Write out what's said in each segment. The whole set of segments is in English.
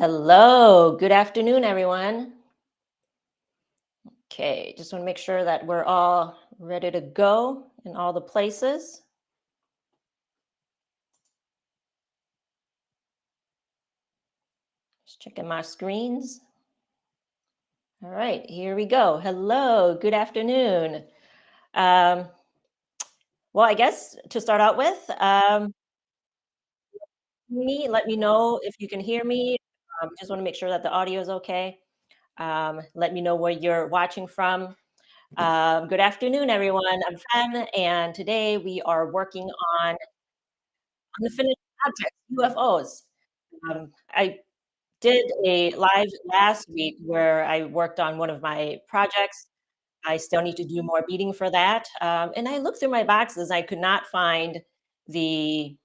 Hello, good afternoon, everyone. Okay, just want to make sure that we're all ready to go in all the places. Just checking my screens. All right, here we go. Hello, good afternoon. Um, well, I guess to start out with, let me know if you can hear me. Just want to make sure that the audio is okay. Let me know where you're watching from. Good afternoon, everyone. I'm Fen, and today we are working on the finished objects, UFOs. I did a live last week where I worked on one of my projects. I still need to do more beading for that. And I looked through my boxes. I could not find the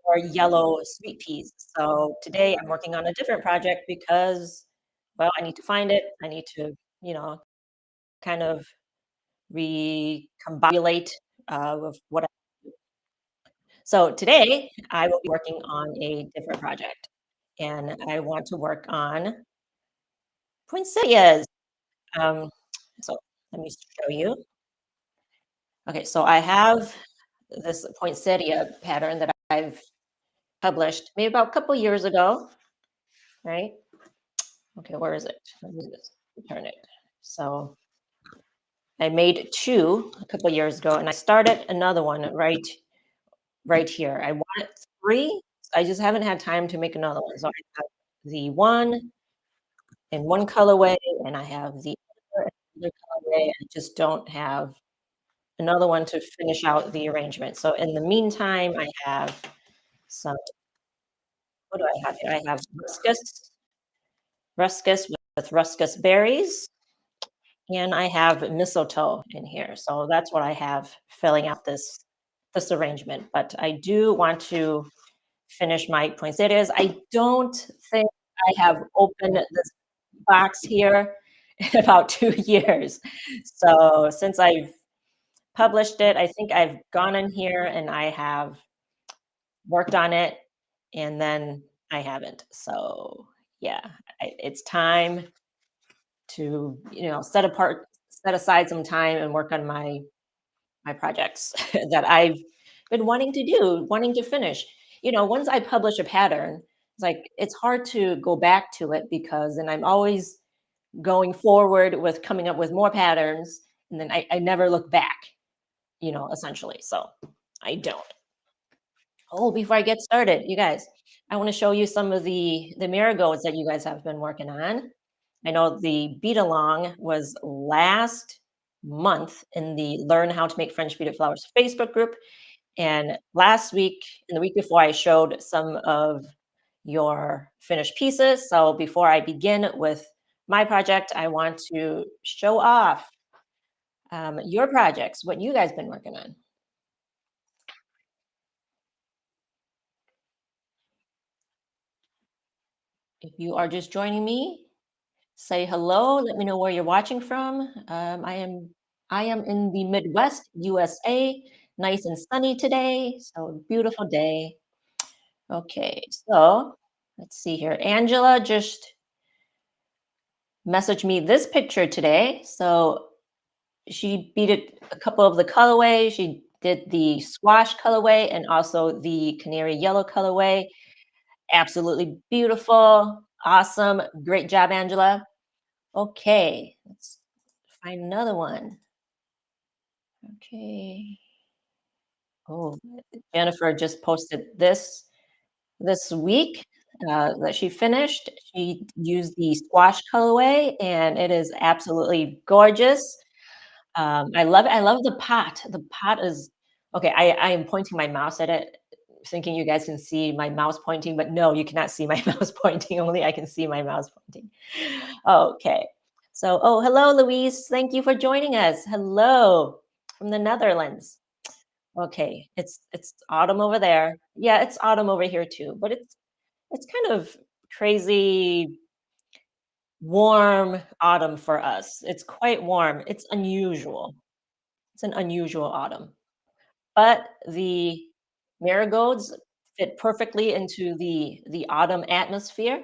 more yellow sweet peas. So today I'm working on a different project because, well, I need to find it. I need to, you know, kind of recombobulate of what. So today I will be working on a different project, and I want to work on poinsettias. Um, so let me show you. Okay, so I have this poinsettia pattern that I've published maybe about a couple years ago, right? Okay, where is it? Let me just return it. So I made two a couple years ago, and I started another one right here. I wanted three. I just haven't had time to make another one. So I have the one in one colorway, and I have the other colorway. I just don't have another one to finish out the arrangement. So in the meantime, I have some. What do I have here? I have ruscus with ruscus berries, and I have mistletoe in here. So that's what I have filling out this arrangement. But I do want to finish my poinsettias. I don't think I have opened this box here in about 2 years. So since I've published it, I think I've gone in here and I have worked on it, and then I haven't. So, yeah, it's time to, set aside some time and work on my projects that I've been wanting to do, wanting to finish. Once I publish a pattern, it's hard to go back to it because then I'm always going forward with coming up with more patterns, and then I never look back, essentially. So I don't. Oh, before I get started, you guys, I want to show you some of the marigolds that you guys have been working on. I know the beat along was last month in the Learn How to Make French Beaded Flowers Facebook group. And last week and the week before, I showed some of your finished pieces. So before I begin with my project, I want to show off your projects, what you guys been working on. If you are just joining me, say hello. Let me know where you're watching from. I am in the Midwest, USA. Nice and sunny today, so beautiful day. Okay, so let's see here. Angela just messaged me this picture today. So she beaded a couple of the colorway. She did the squash colorway and also the canary yellow colorway. Absolutely beautiful. Awesome. Great job, Angela. Okay, let's find another one. Okay. Oh, Jennifer just posted this week that she finished. She used the squash colorway, and it is absolutely gorgeous. I love it. I love the pot. The pot is okay. I am pointing my mouse at it, thinking you guys can see my mouse pointing, but no, you cannot see my mouse pointing. Only I can see my mouse pointing. Okay. So, oh, hello, Louise. Thank you for joining us. Hello from the Netherlands. Okay, it's autumn over there. Yeah, it's autumn over here too, but it's kind of crazy warm autumn for us. It's quite warm. It's unusual. It's an unusual autumn. But the marigolds fit perfectly into the autumn atmosphere,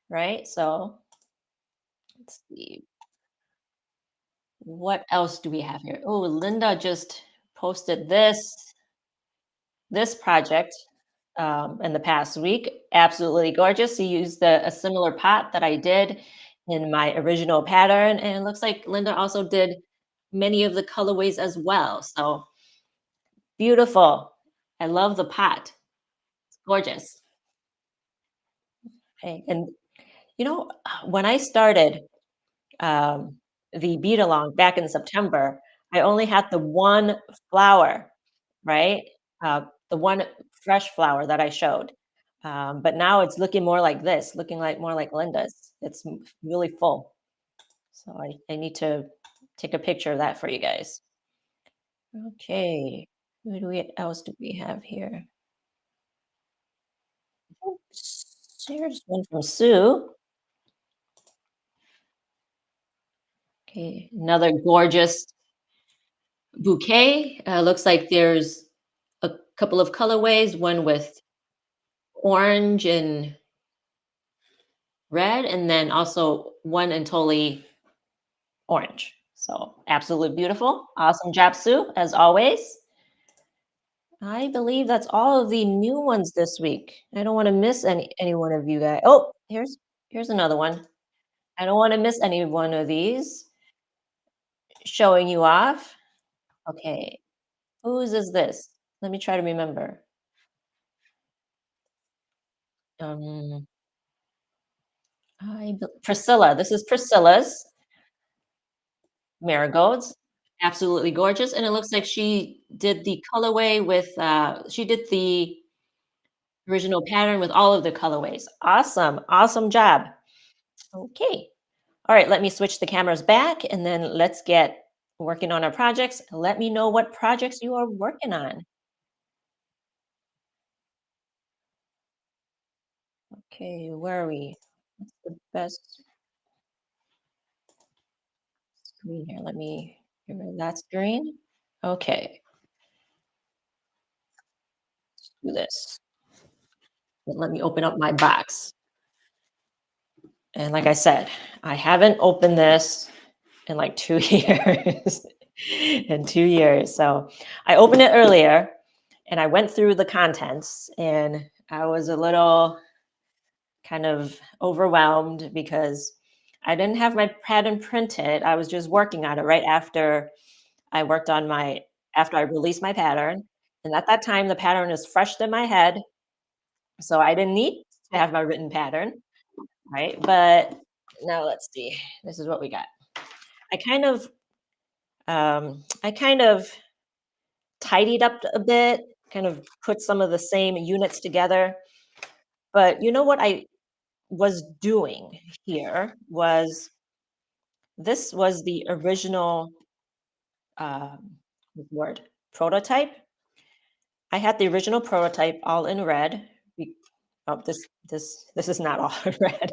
right? So let's see, what else do we have here? Oh, Linda just posted this project in the past week. Absolutely gorgeous. He used a similar pot that I did in my original pattern, and it looks like Linda also did many of the colorways as well. So beautiful. I love the pot. It's gorgeous. Okay, and when I started um, the beat along back in September, I only had the one flower, right? The one fresh flower that I showed. But now it's looking more like this, looking like more like Linda's. It's really full. So I need to take a picture of that for you guys. Okay. Who do we else do we have here? Here's one from Sue. Okay, another gorgeous bouquet. Looks like there's a couple of colorways, one with orange and red, and then also one in totally orange. So absolutely beautiful. Awesome job, Sue, as always. I believe that's all of the new ones this week. I don't want to miss any one of you guys. Oh, here's another one. I don't want to miss any one of these. Showing you off. Okay, whose is this? Let me try to remember. Um, Priscilla. This is Priscilla's marigolds. Absolutely gorgeous, and it looks like she did the colorway with. She did the original pattern with all of the colorways. Awesome, awesome job. Okay, all right. Let me switch the cameras back, and then let's get working on our projects. Let me know what projects you are working on. Okay, where are we? What's the best screen here? Let me get rid of that screen. Okay, do this. Let me open up my box. And like I said, I haven't opened this in like 2 years. In 2 years. So I opened it earlier and I went through the contents and I was a little kind of overwhelmed because I didn't have my pattern printed. I was just working on it right after I worked on my after I released my pattern. And at that time, the pattern is fresh in my head. So I didn't need to have my written pattern, right? But now let's see. This is what we got. I kind of I kind of tidied up a bit, kind of put some of the same units together. But you know what I was doing here this was the original what's the word prototype. I had the original prototype all in red. We- Oh, this is not all in red.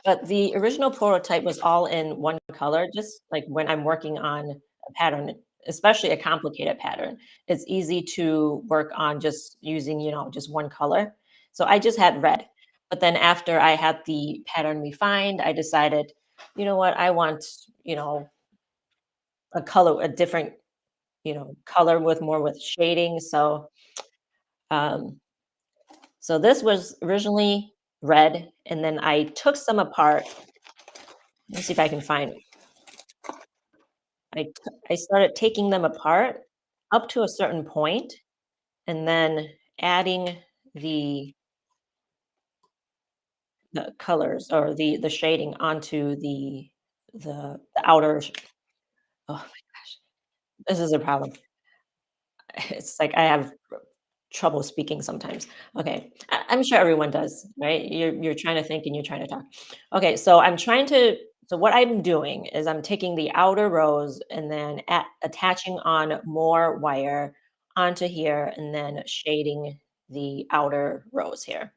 But the original prototype was all in one color, just like when I'm working on a pattern, especially a complicated pattern, it's easy to work on just using, just one color. So I just had red. But then after I had the pattern refined, I decided, you know what, I want, you know, a color, a different, color with more with shading. Um, so this was originally red, and then I took some apart. Let me see if I can find I started taking them apart up to a certain point and then adding the the colors or the shading onto the outer oh my gosh, this is a problem. It's like I have trouble speaking sometimes. Okay, I'm sure everyone does, right? You're trying to think and you're trying to talk. Okay, so I'm trying to. So what I'm doing is I'm taking the outer rows and then attaching on more wire onto here and then shading the outer rows here.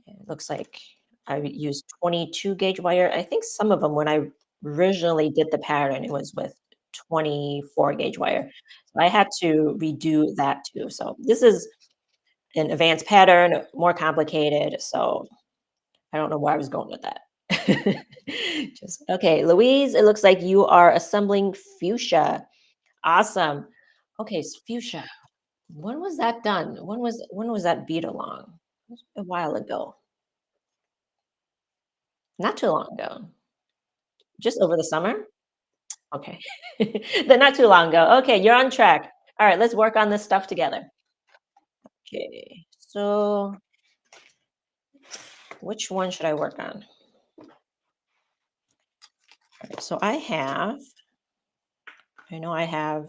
It looks like I used 22 gauge wire. I think some of them when I originally did the pattern, it was with 24 gauge wire. So I had to redo that too. So this is an advanced pattern, more complicated. So I don't know where I was going with that. Just okay, Louise, it looks like you are assembling fuchsia. Awesome. Okay, fuchsia. When was that done? When was that beat along? A while ago. Not too long ago. Just over the summer? Okay. Then not too long ago. Okay, you're on track. All right, let's work on this stuff together. Okay. So which one should I work on? All right, so I know I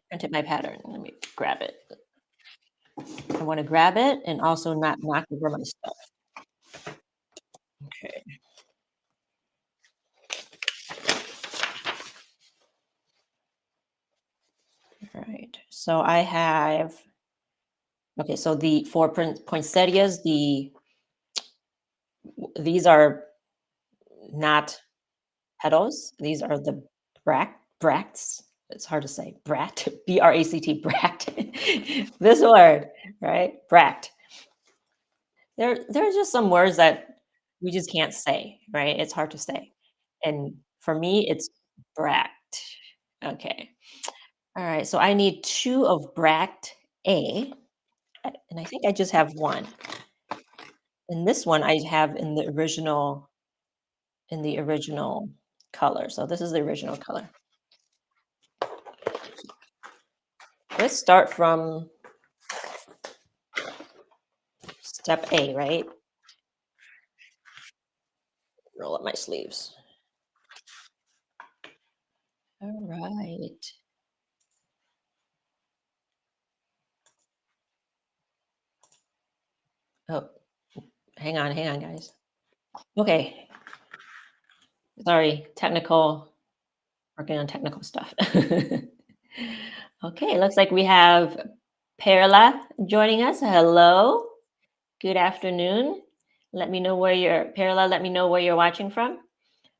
printed my pattern. Let me grab it. I want to grab it and also not knock over my stuff. Okay. All right. So I have okay, so the four poinsettias, these are not petals. These are the bracts. It's hard to say. Bract, B-R-A-C-T, bract. This word, right? Bract. There's just some words that we just can't say, right? It's hard to say. And for me, it's bract. Okay. All right. So I need two of bract A, and I think I just have one. And this one I have in the original color. So this is the original color. Let's start from step A, right? Roll up my sleeves. All right. Oh, hang on, guys. Okay. Sorry, working on technical stuff. Okay, looks like we have Perla joining us. Hello. Good afternoon. Let me know where you're watching from.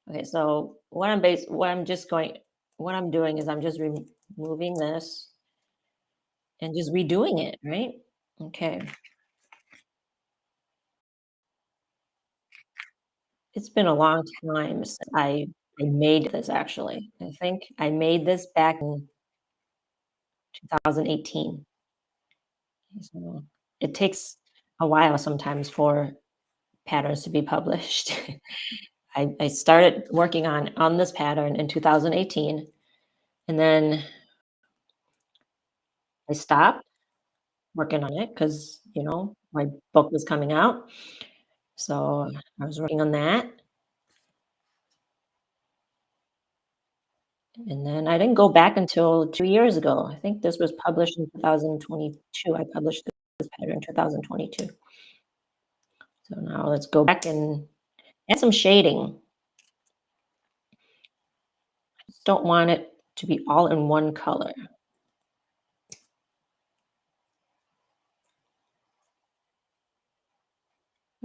Okay, so what I'm doing is I'm just removing this and just redoing it, right? Okay. It's been a long time since I made this actually. I think I made this back in 2018. So it takes a while sometimes for patterns to be published. I started working on this pattern in 2018, and then I stopped working on it because my book was coming out. So I was working on that, and then I didn't go back until 2 years ago. I think this was published in 2022. I published this pattern in 2022. So now let's go back and add some shading. Just don't want it to be all in one color.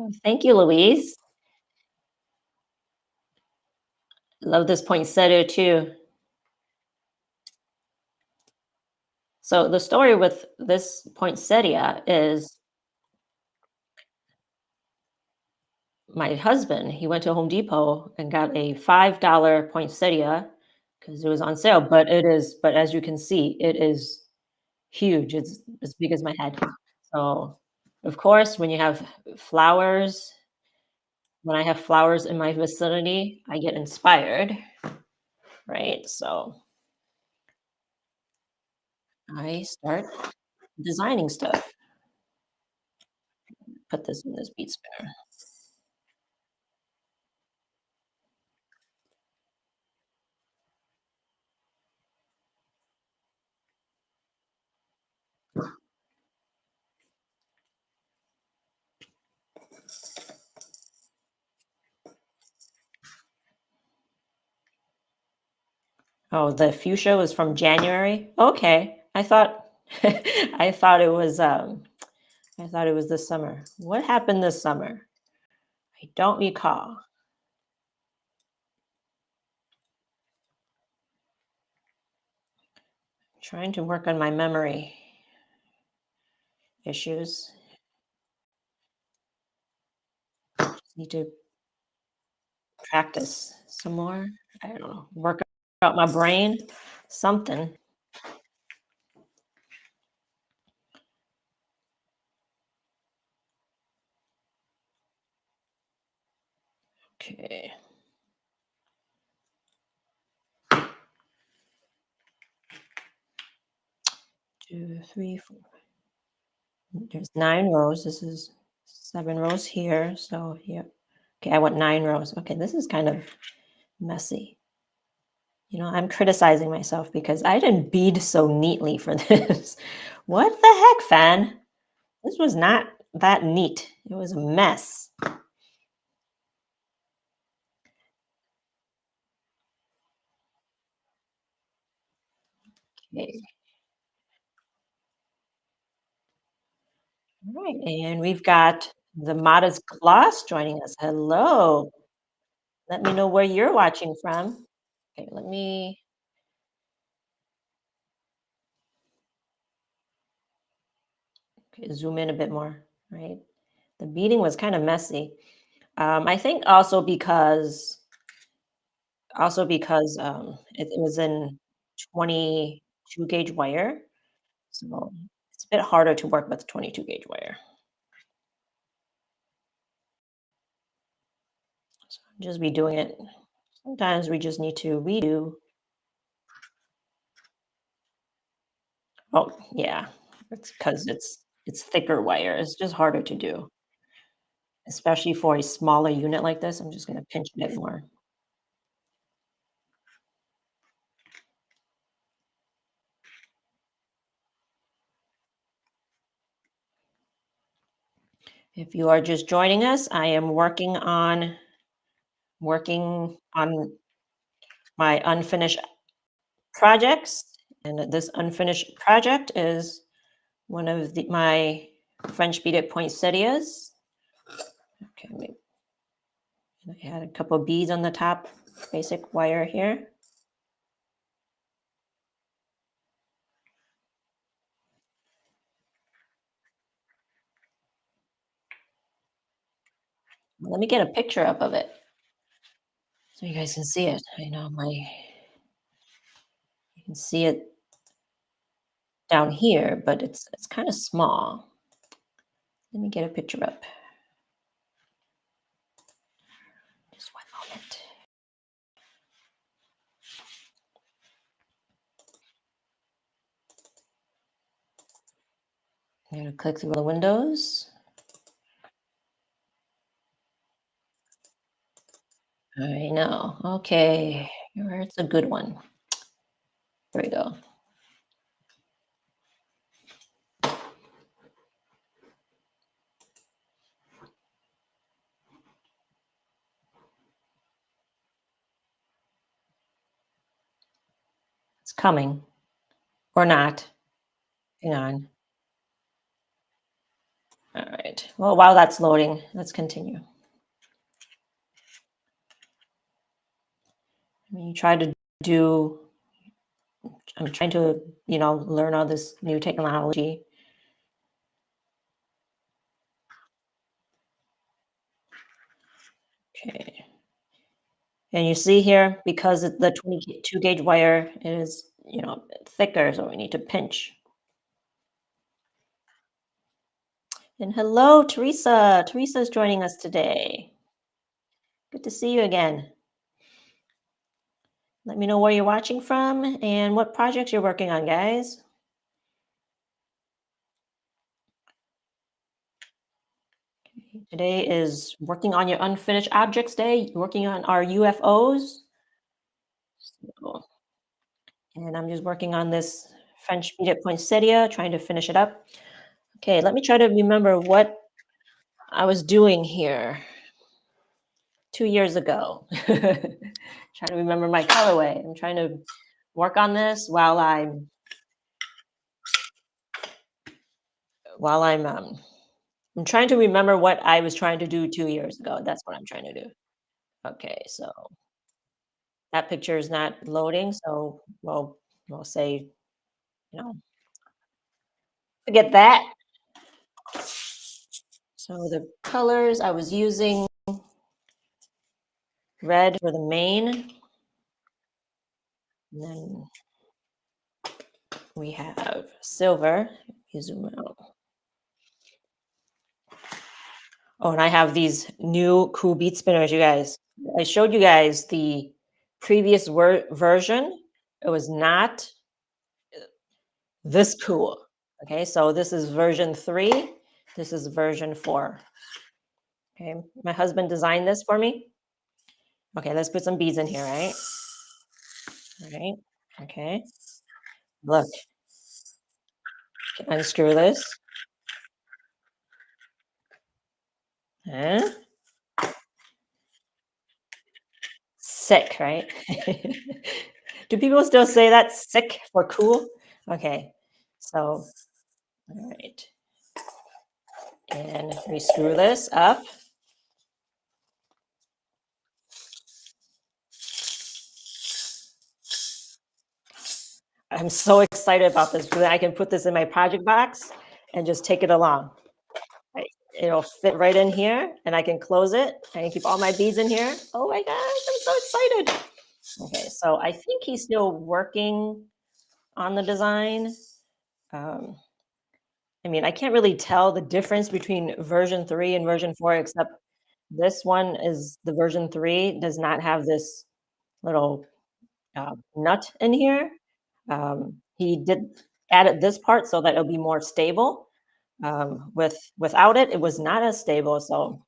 Oh, thank you, Louise. Love this poinsettia too. So the story with this poinsettia is my husband, he went to Home Depot and got a $5 poinsettia because it was on sale, but as you can see, it is huge. It's as big as my head. So, of course, when I have flowers in my vicinity, I get inspired, right? So I start designing stuff. Put this in this bead spinner. Oh, the fuchsia was from January? Okay. I thought it was this summer. What happened this summer? I don't recall. Trying to work on my memory issues. Need to practice some more. I don't know. Work out my brain. Something. Okay. 2, 3, 4. There's 9 rows. This is 7 rows here. So yeah. Okay, I want 9 rows. Okay, this is kind of messy. I'm criticizing myself because I didn't bead so neatly for this. What the heck, fan? This was not that neat. It was a mess. Okay. All right, and we've got the Modest Gloss joining us. Hello. Let me know where you're watching from. Okay, let me zoom in a bit more, right? The beading was kind of messy. I think also because it was in 22 gauge wire, so it's a bit harder to work with 22 gauge wire. So just be doing it. Sometimes we just need to redo. Oh, yeah. It's because it's thicker wire. It's just harder to do, especially for a smaller unit like this. I'm just gonna pinch a bit more. If you are just joining us, I am working on my unfinished projects, and this unfinished project is one of my French beaded poinsettias. Okay, I had a couple beads on the top, basic wire here. Let me get a picture up of it so you guys can see it. I know you can see it down here, but it's kind of small. Let me get a picture up. Just one moment. I'm gonna click through the windows. I know. Okay, it's a good one. There we go. It's coming or not. Hang on. All right. Well, while that's loading, let's continue. I mean, do. I'm trying to, learn all this new technology. Okay. And you see here, because the 22 gauge wire is, thicker, so we need to pinch. And hello, Teresa. Teresa's joining us today. Good to see you again. Let me know where you're watching from and what projects you're working on, guys. Today is working on your unfinished objects day, working on our UFOs. So- And I'm just working on this French beaded poinsettia, trying to finish it up. Okay, let me try to remember what I was doing here 2 years ago. Trying to remember my colorway. I'm trying to work on this I'm trying to remember what I was trying to do 2 years ago. That's what I'm trying to do. Okay, so that picture is not loading, so we'll say, you know, forget that. So the colors I was using, red for the main, and then we have silver. You zoom out. Oh, and I have these new cool bead spinners, you guys. I showed you guys the previous version. It was not this cool. Okay, so this is version 3. This is version 4. Okay, my husband designed this for me. Okay, let's put some beads in here, right? All right. Okay. Look, unscrew this. Huh? Sick, right? Do people still say that sick for cool? Okay. So, all right. And we screw this up. I'm so excited about this because I can put this in my project box and just take it along. Right. It'll fit right in here and I can close it. I can keep all my beads in here. Oh my gosh, I'm so excited. Okay, so I think he's still working on the design. Um, I mean, I can't really tell the difference between version 3 and version 4, except this one is the version 3 does not have this little nut in here. He did added this part so that it'll be more stable. Without it, it was not as stable. So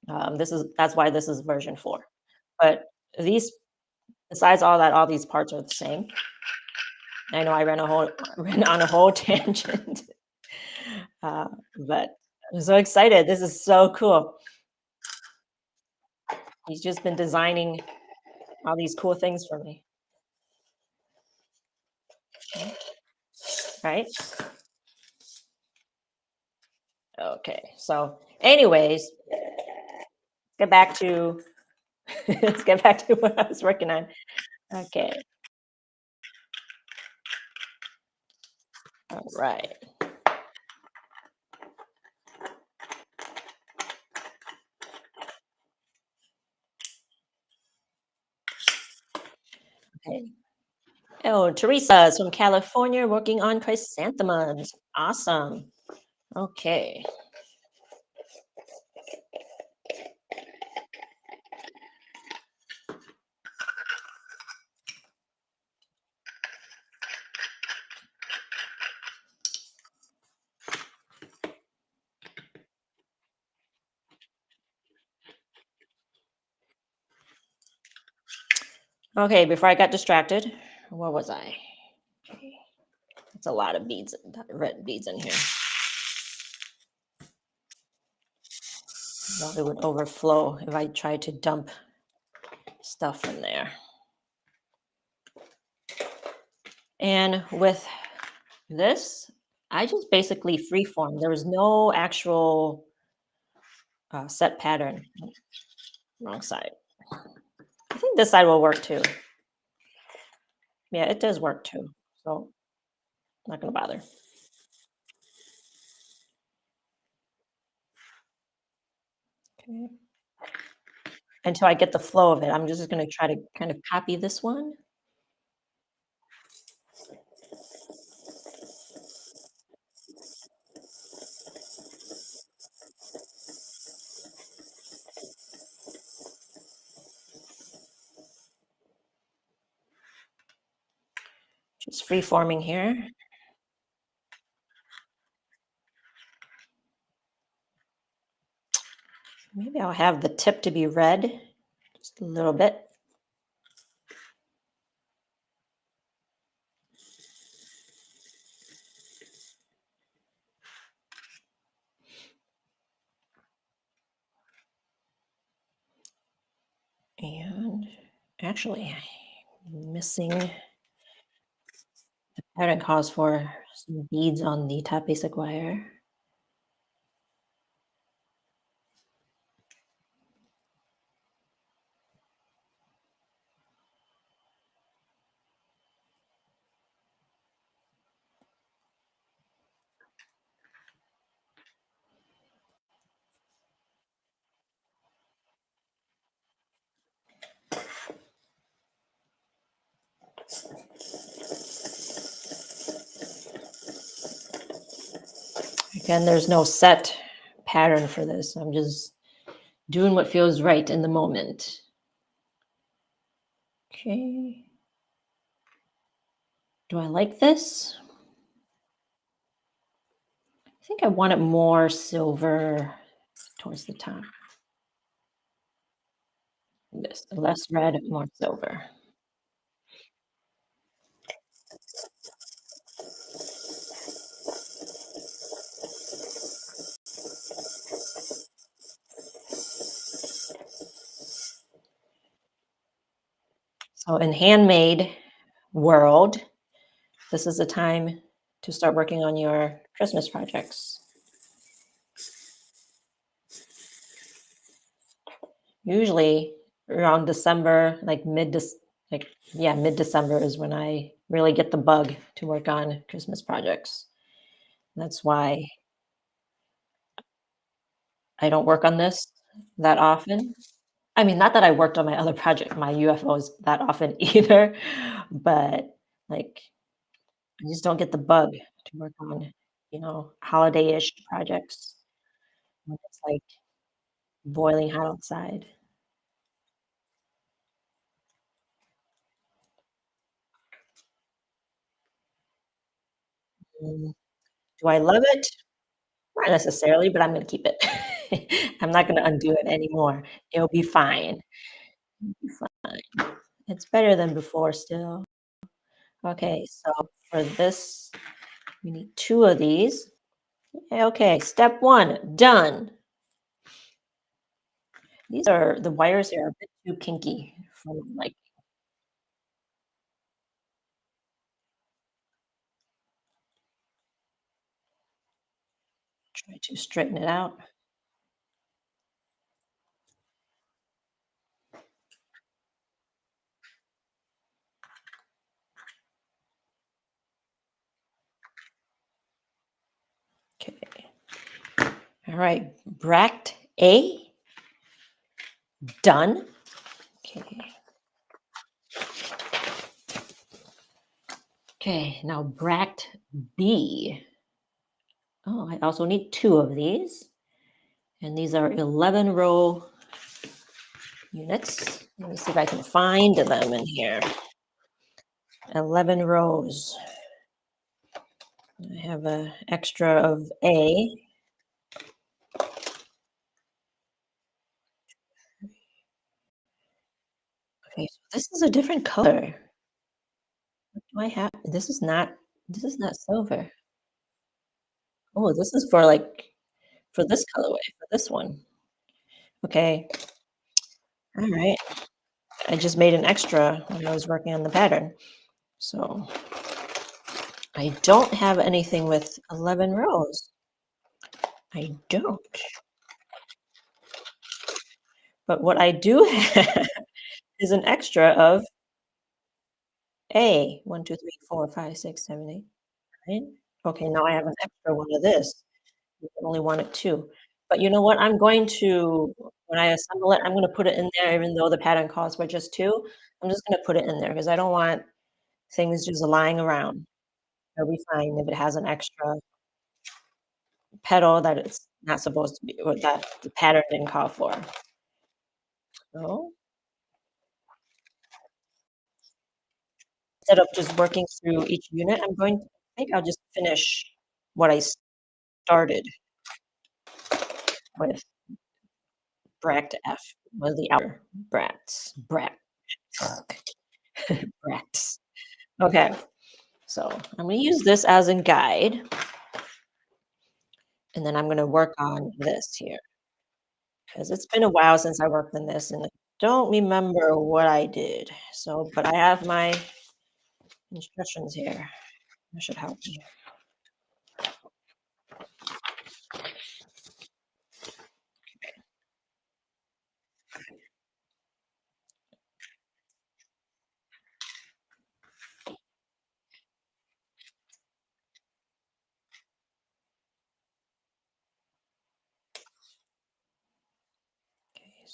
that's why this is version 4. But these, besides all that, all these parts are the same. I know I ran on a whole tangent, uh, but I'm so excited. This is so cool. He's just been designing all these cool things for me. Right? Okay. So, anyways, get back to let's get back to what I was working on. Okay. All right. Okay. Oh, Teresa's from California working on chrysanthemums. Awesome. Okay. Okay, before I got distracted, where was I? Okay. That's a lot of beads, red beads in here. Well, it would overflow if I tried to dump stuff in there. And with this, I just basically freeform. There was no actual set pattern. Wrong side. I think this side will work too. Yeah, it does work too. So not gonna bother. Okay. Until I get the flow of it, I'm just gonna try to kind of copy this one. Just free forming here. Maybe I'll have the tip to be red, just a little bit. And actually, I'm missing pattern calls for some beads on the top basic wire. Again, there's no set pattern for this. I'm just doing what feels right in the moment. Okay. Do I like this? I think I want it more silver towards the top. This less red, more silver. So in handmade world, this is the time to start working on your Christmas projects. Usually around December, like yeah, mid-December is when I really get the bug to work on Christmas projects. That's why I don't work on this that often. I mean, not that I worked on my other project, my UFOs that often either, but like I just don't get the bug to work on, holiday-ish projects when it's like boiling hot outside. Mm, do I love it? Not necessarily, but I'm gonna keep it. I'm not gonna undo it anymore. It'll be fine. Be fine. It's better than before still. Okay, so for this, we need 2 of these. Okay, step 1, done. The wires here are a bit too kinky for like try to straighten it out. Okay. All right, bract A, done. Okay. Okay, now bract B. Oh, I also need 2 of these. And these are 11 row units. Let me see if I can find them in here. 11 rows. I have a extra of A. Okay, so this is a different color. What do I have? This is not silver. Oh, this is for for this colorway, for this one. Okay. All right. I just made an extra when I was working on the pattern. So I don't have anything with 11 rows. I don't. But what I do have is an extra of A. 1, 2, 3, 4, 5, 6, 7, 8, 9. Okay, now I have an extra one of this. You only wanted 2. But you know what? When I assemble it, I'm gonna put it in there even though the pattern calls for just 2. I'm just gonna put it in there because I don't want things just lying around. It'll be fine if it has an extra petal that it's not supposed to be or that the pattern didn't call for. So, instead of just working through each unit, I think I'll just finish what I started with Bract F, was the outer bracts. Okay, so I'm gonna use this as a guide, and then I'm gonna work on this here because 'cause it's been a while since I worked on this, and I don't remember what I did. So, but I have my instructions here. That should help me. Okay,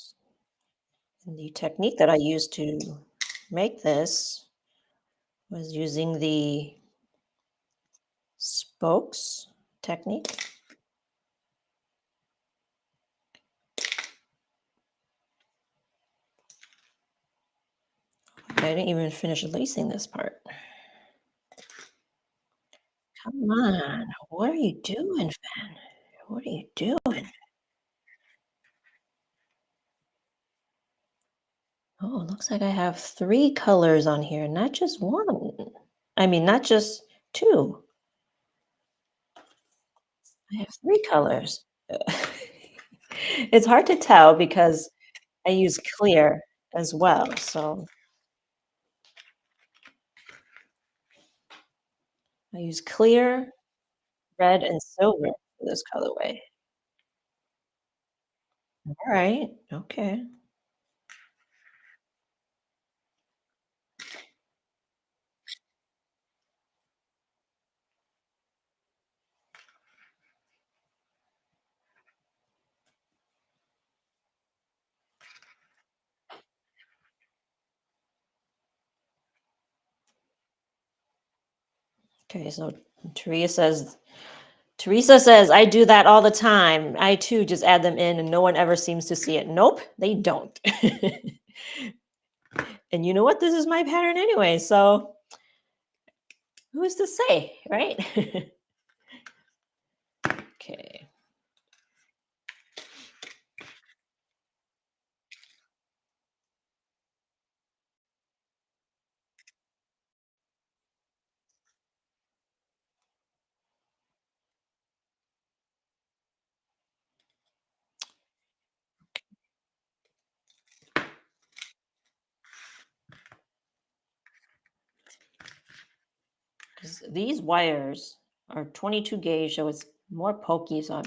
and the technique that I used to make this was using the spokes technique. I didn't even finish lacing this part. Come on. What are you doing, Fan? What are you doing? Oh, it looks like I have 3 colors on here, not just 1. I mean, not just 2. I have 3 colors. It's hard to tell because I use clear as well, so I use clear, red, and silver for this colorway. Alright, okay. Okay, so Teresa says, "I do that all the time. I too just add them in and no one ever seems to see it." Nope, they don't. And you know what? This is my pattern anyway, so who's to say, right? Okay. Because these wires are 22 gauge, so it's more pokey. So I'm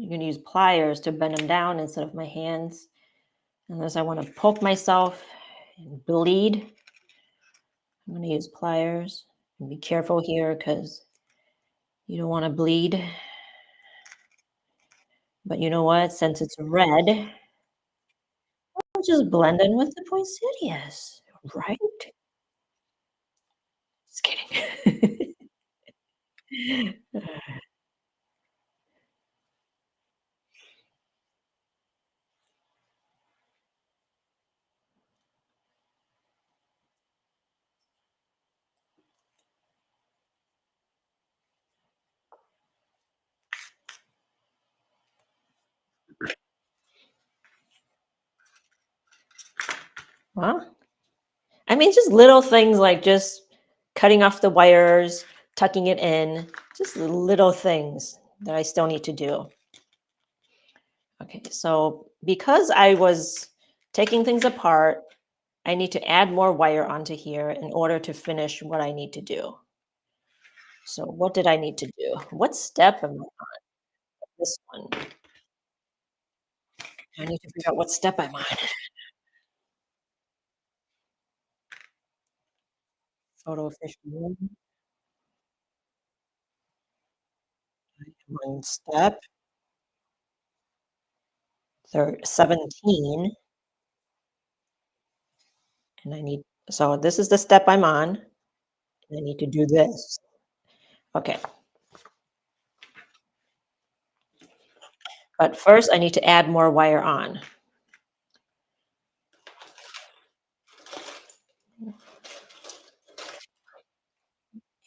going to use pliers to bend them down instead of my hands. Unless I want to poke myself and bleed, I'm going to use pliers. And be careful here because you don't want to bleed. But you know what? Since it's red, I'll just blend in with the poinsettias, right? Just kidding. Well, I mean, just little things like just cutting off the wires, tucking it in, just little things that I still need to do. Okay, so because I was taking things apart, I need to add more wire onto here in order to finish what I need to do. So what did I need to do? What step am I on this one? I need to figure out what step I'm on. Photo fish one, one step, 17, and I need, so this is the step I'm on. And I need to do this. Okay, but first I need to add more wire on.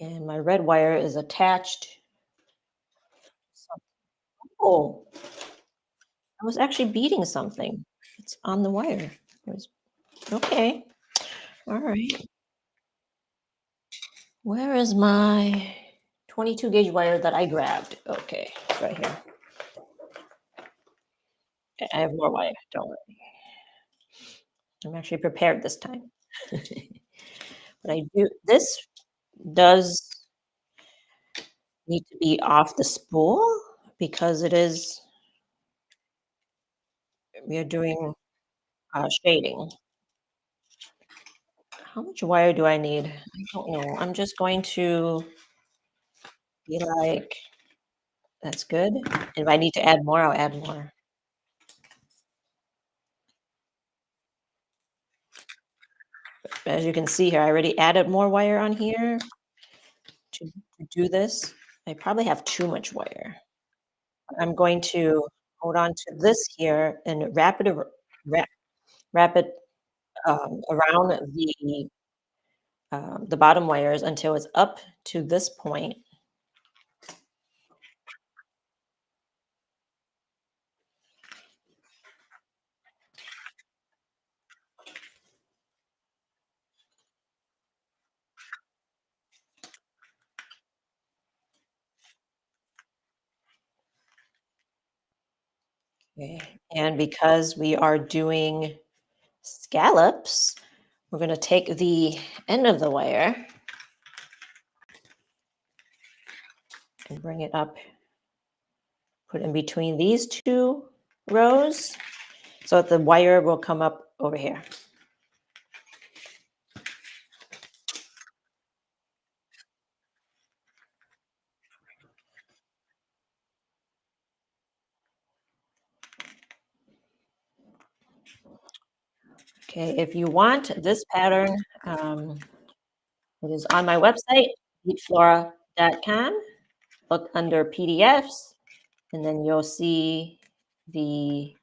And my red wire is attached. Oh, I was actually beating something. It's on the wire. It was, okay, all right. Where is my 22 gauge wire that I grabbed? Okay, it's right here. Okay, I have more wire, don't worry. I'm actually prepared this time. But I do, this does need to be off the spool because it is, we are doing shading. How much wire do I need? I don't know. I'm just going to be like, that's good. If I need to add more, I'll add more. But as you can see here, I already added more wire on here to do this. I probably have too much wire. I'm going to hold on to this here and wrap it around the bottom wires until it's up to this point. Okay. And because we are doing scallops, we're going to take the end of the wire and bring it up, put in between these two rows so that the wire will come up over here. Okay, if you want this pattern, it is on my website, eatflora.com. Look under PDFs, and then you'll see the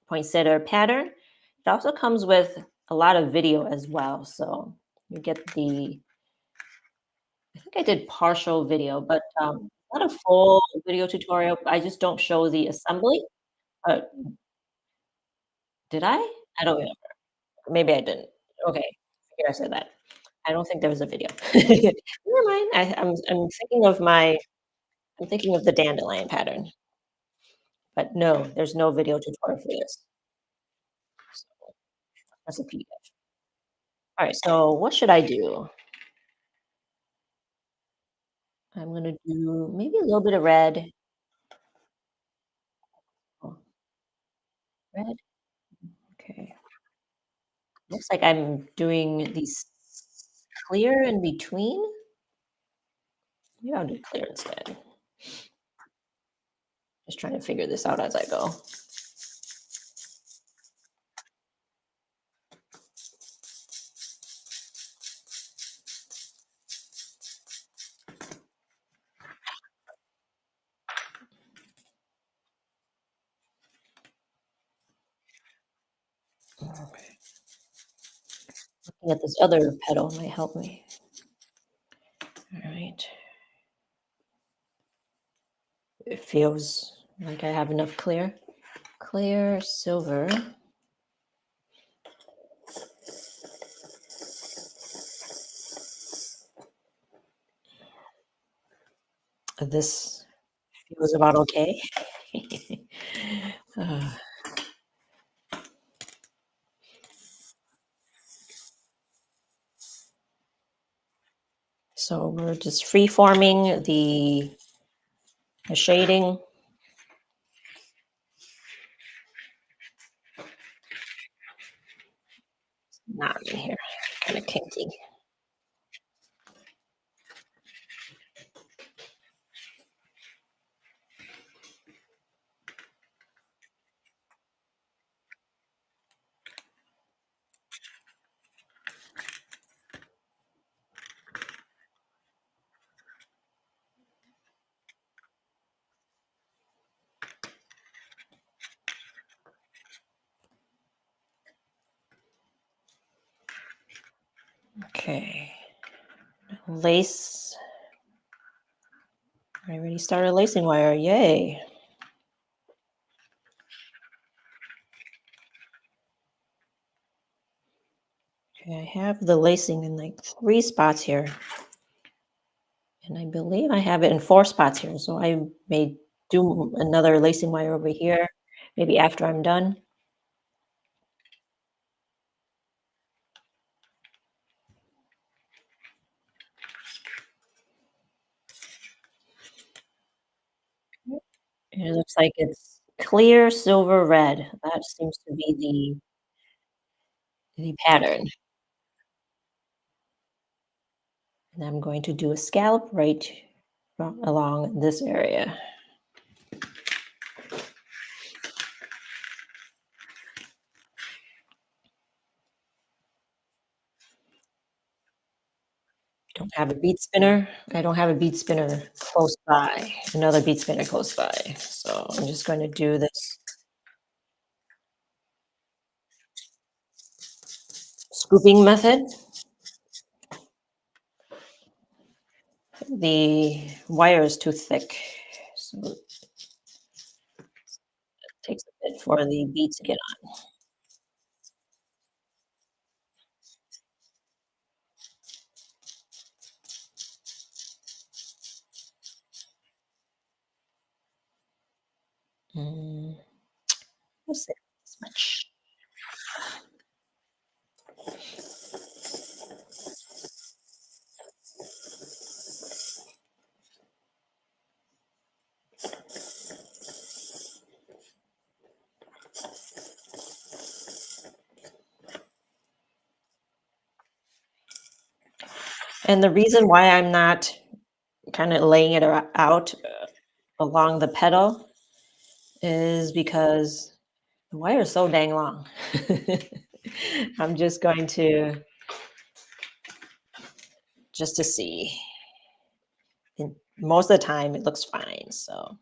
poinsettia pattern. It also comes with a lot of video as well. So you get I think I did partial video, but not a full video tutorial. I just don't show the assembly. But did I? I don't remember. Maybe I didn't. Okay, I figure I said that. I don't think there was a video. Never mind. I'm thinking of I'm thinking of the dandelion pattern, but no, there's no video tutorial for this. So that's a PDF. All right, so what should I do? I'm gonna do maybe a little bit of red. Oh, red. Okay. Looks like I'm doing these clear in between. Maybe I'll do clear instead. Just trying to figure this out as I go. Okay. Looking at this other petal might help me. All right. It feels like I have enough clear. Clear silver. This feels about okay. Uh, so we're just free forming the shading. Not in here. Kind of kinky. Okay. Lace. I already started lacing wire. Yay. Okay, I have the lacing in like 3 spots here. And I believe I have it in 4 spots here. So I may do another lacing wire over here, maybe after I'm done. And it looks like it's clear silver red. That seems to be the pattern. And I'm going to do a scallop right along this area. Don't have a bead spinner. I don't have a bead spinner close by, another bead spinner close by. So I'm just going to do this. scooping method. The wire is too thick, so it takes a bit for the bead to get on. We'll see this much. And the reason why I'm not kind of laying it out along the pedal is because the wire is so dang long. I'm just going to just to see. And most of the time, it looks fine. So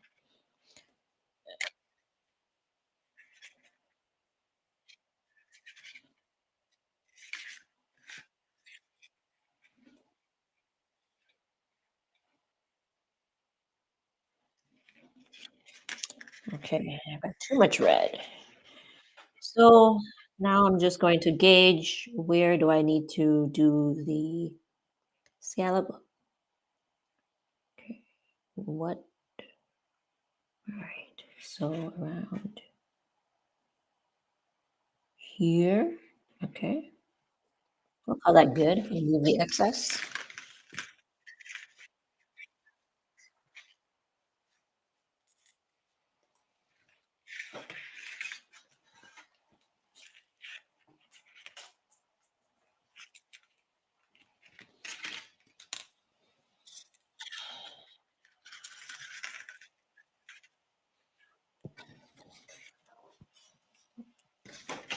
okay, I've got too much red. So now I'm just going to gauge where do I need to do the scallop. Okay, what? All right, so around here. Okay, we'll call that good. Remove the excess.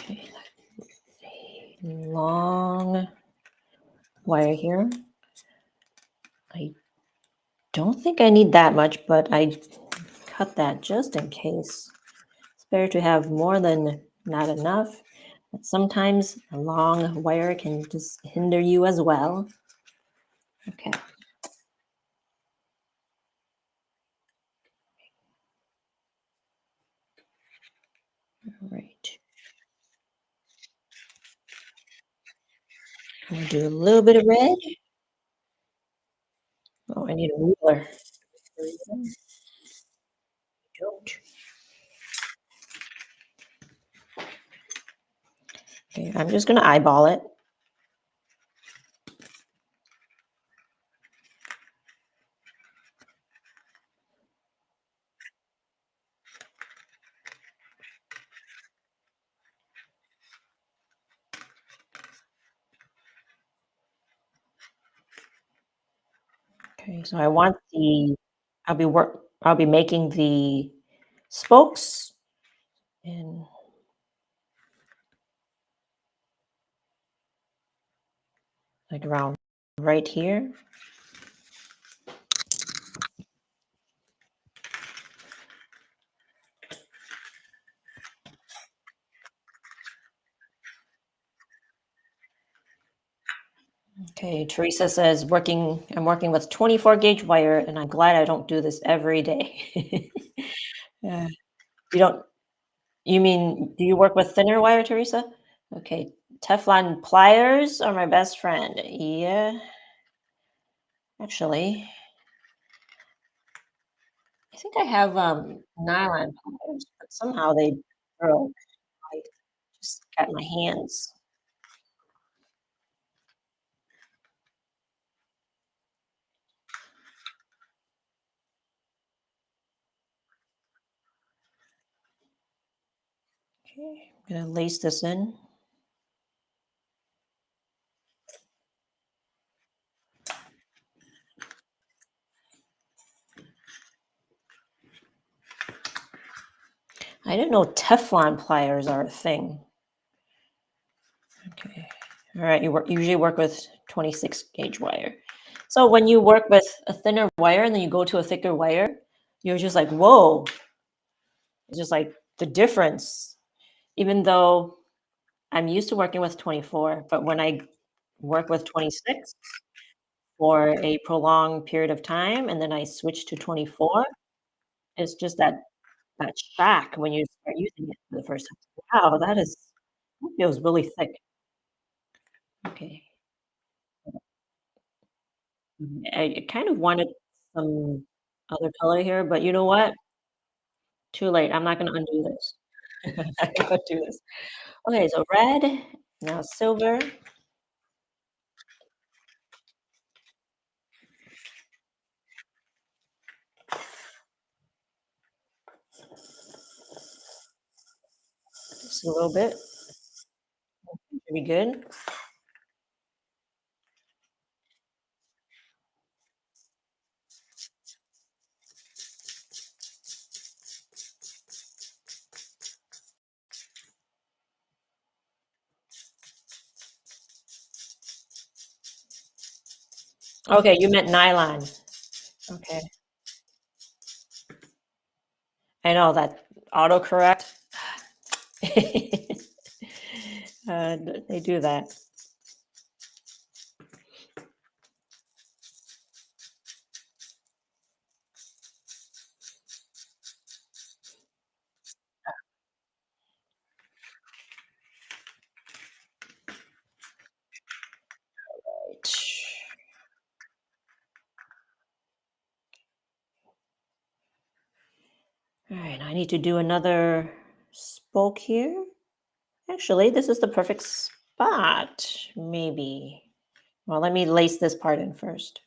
Okay, long wire here. I don't think I need that much, but I cut that just in case. It's better to have more than not enough. But sometimes a long wire can just hinder you as well. Okay, all right. I'm gonna do a little bit of red. Oh, I need a ruler. There we go. Don't. Okay, I'm just gonna eyeball it. Okay, so I want the I'll be making the spokes and like around right here. Okay, Teresa says I'm working with 24 gauge wire and I'm glad I don't do this every day. Yeah. You don't do you work with thinner wire, Teresa? Okay. Teflon pliers are my best friend. Yeah, actually. I think I have nylon pliers, but somehow they broke. I just got my hands. Okay, I'm gonna lace this in. I didn't know Teflon pliers are a thing. Okay. All right. Usually work with 26 gauge wire. So when you work with a thinner wire and then you go to a thicker wire, you're just like, whoa, it's just like the difference. Even though I'm used to working with 24, but when I work with 26 for a prolonged period of time and then I switch to 24, it's just that shock when you start using it for the first time. Wow, that feels really thick. Okay. I kind of wanted some other color here, but you know what? Too late. I'm not gonna undo this. I'm not gonna do this. Okay, so red, now silver, just a little bit. Should be good. Okay, you meant nylon. Okay. I know that autocorrect. They do that. All right, I need to do another spoke here. Actually, this is the perfect spot, maybe. Well, let me lace this part in first.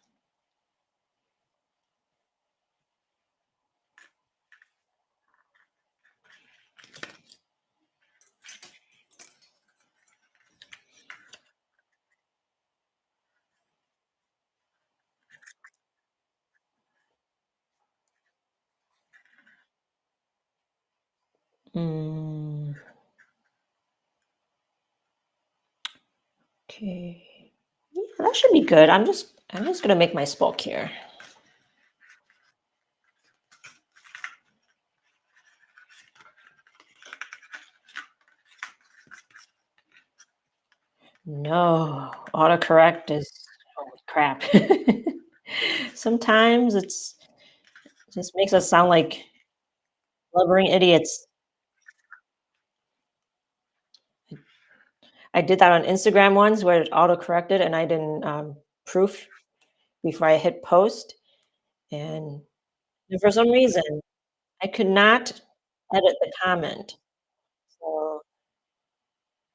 Mm, okay. Yeah, that should be good. I'm just gonna make my spoke here. No, autocorrect is holy crap. Sometimes it just makes us sound like blubbering idiots. I did that on Instagram once where it autocorrected and I didn't proof before I hit post. And for some reason, I could not edit the comment. So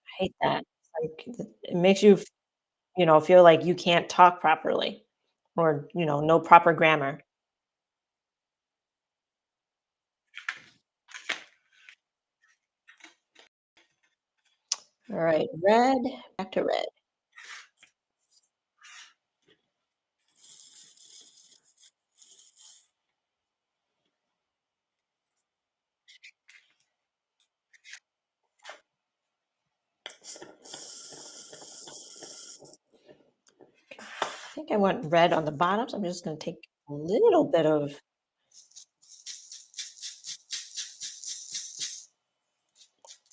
I hate that. It's like it makes you, feel like you can't talk properly or, no proper grammar. All right, red, back to red. I think I want red on the bottom, so I'm just going to take a little bit of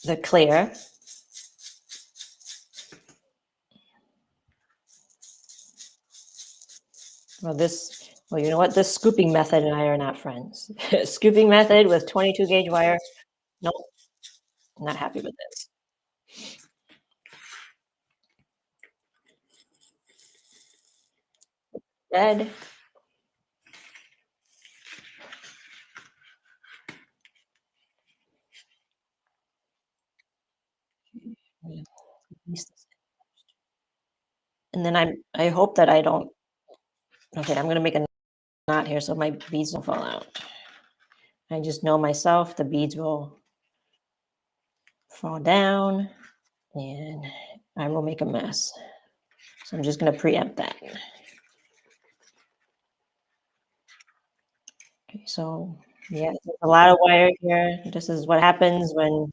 the clear. Well, you know what? This scooping method and I are not friends. Scooping method with 22 gauge wire. Nope, not happy with this. Red. Yeah, and then I hope that I don't. Okay, I'm gonna make a knot here so my beads don't fall out. I just know myself, the beads will fall down and I will make a mess. So I'm just gonna preempt that. Okay, so yeah, there's a lot of wire here. This is what happens when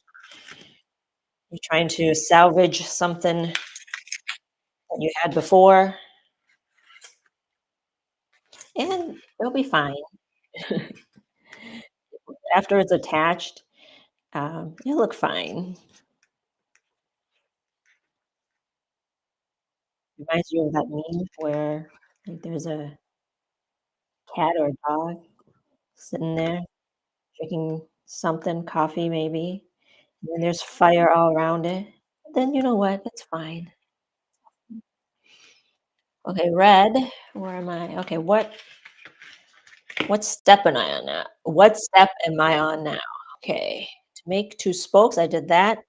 you're trying to salvage something that you had before, and it'll be fine. After it's attached, it'll look fine. Reminds you of that meme where, like, there's a cat or a dog sitting there drinking something, coffee maybe, and then there's fire all around it. Then you know what? It's fine. Okay, red. Where am I? Okay, what step am I on now? What step am I on now? Okay. To make 2 spokes, I did that.